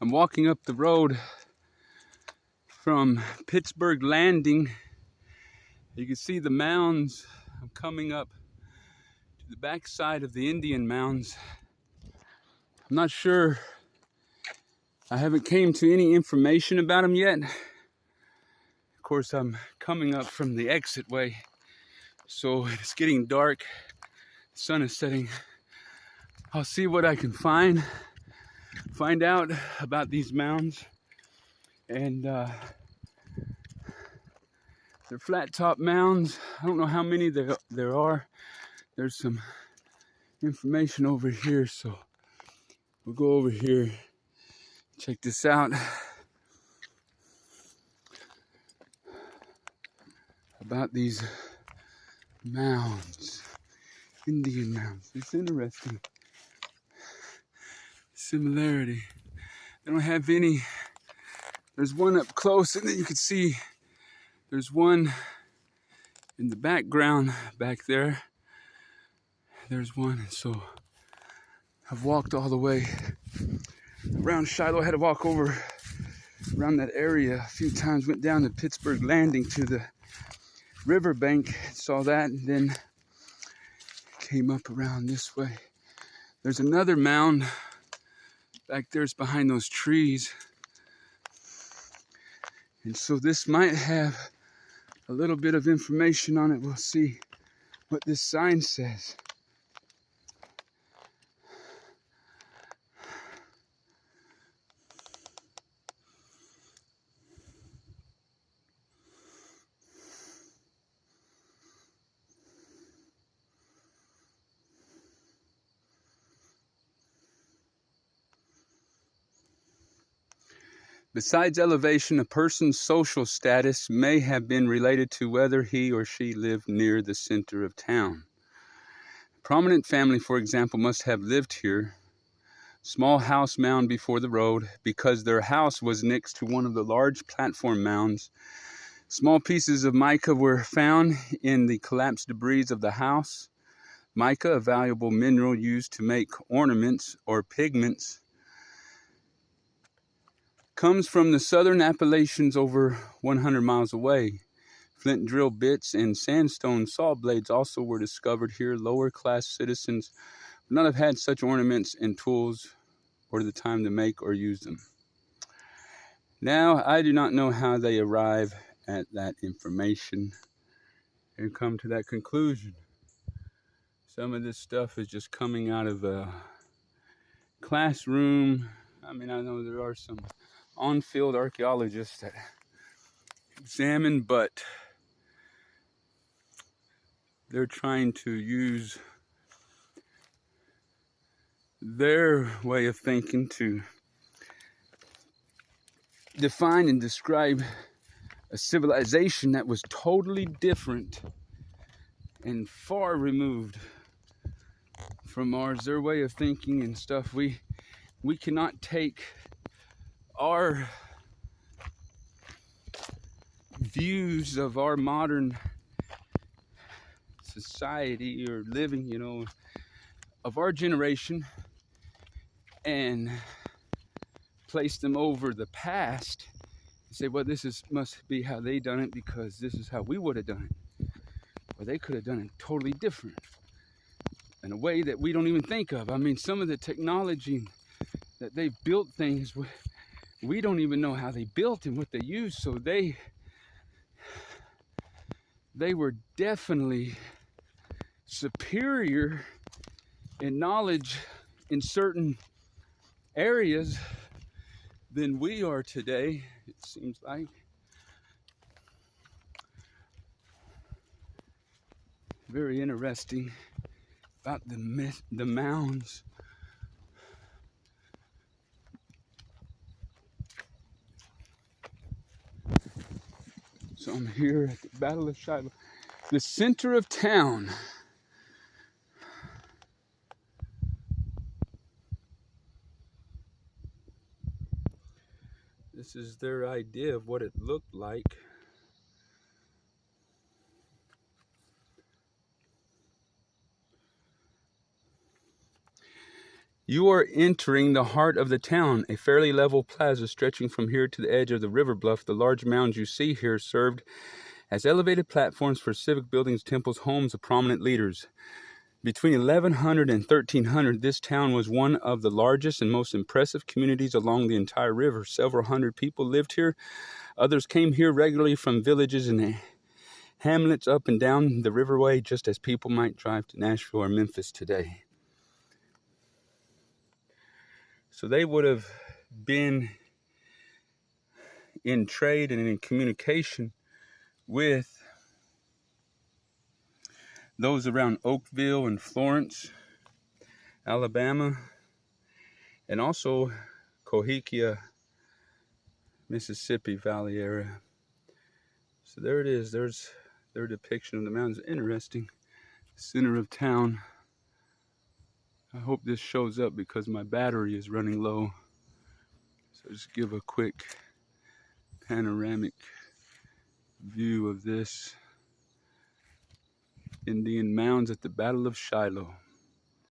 I'm walking up the road from Pittsburgh Landing. You can see the mounds. I'm coming up to the backside of the Indian mounds. I'm not sure. I haven't came to any information about them yet. Of course, I'm coming up from the exit way, so it's getting dark. The sun is setting. I'll see what I can find out about these mounds. And they're flat top mounds. I don't know how many there are. There's some information over here, so we'll go over here, check this out. About these mounds, Indian mounds. It's interesting. Similarity. They don't have any. There's one up close, and then you can see there's one in the background back there. There's one, and so I've walked all the way around Shiloh. I had to walk over around that area a few times. Went down to Pittsburgh Landing to the riverbank, saw that, and then came up around this way. There's another mound back there. It's behind those trees. And so this might have a little bit of information on it. We'll see what this sign says. Besides elevation, a person's social status may have been related to whether he or she lived near the center of town. A prominent family, for example, must have lived here. Small house mound before the road, because their house was next to one of the large platform mounds. Small pieces of mica were found in the collapsed debris of the house. Mica, a valuable mineral used to make ornaments or pigments, comes from the southern Appalachians over 100 miles away. Flint drill bits and sandstone saw blades also were discovered here. Lower class citizens would not have had such ornaments and tools or the time to make or use them. Now, I do not know how they arrive at that information and come to that conclusion. Some of this stuff is just coming out of a classroom. I mean, I know there are some on-field archaeologists that examine, but they're trying to use their way of thinking to define and describe a civilization that was totally different and far removed from ours. Their way of thinking and stuff, we cannot take our views of our modern society or living, of our generation, and place them over the past and say, well, must be how they done it because this is how we would have done it. Or they could have done it totally different in a way that we don't even think of. I mean, some of the technology that they've built things with, we don't even know how they built and what they used. So they were definitely superior in knowledge in certain areas than we are today, it seems like. Very interesting about the mounds. So I'm here at the Battle of Shiloh, the center of town. This is their idea of what it looked like. You are entering the heart of the town, a fairly level plaza stretching from here to the edge of the river bluff. The large mounds you see here served as elevated platforms for civic buildings, temples, homes of prominent leaders. Between 1100 and 1300, this town was one of the largest and most impressive communities along the entire river. Several hundred people lived here. Others came here regularly from villages and hamlets up and down the riverway, just as people might drive to Nashville or Memphis today. So they would have been in trade and in communication with those around Oakville and Florence, Alabama, and also Cahokia, Mississippi Valley area. So there it is. There's their depiction of the mountains. Interesting. Center of town. I hope this shows up because my battery is running low. So just give a quick panoramic view of this Indian mounds at the Battle of Shiloh.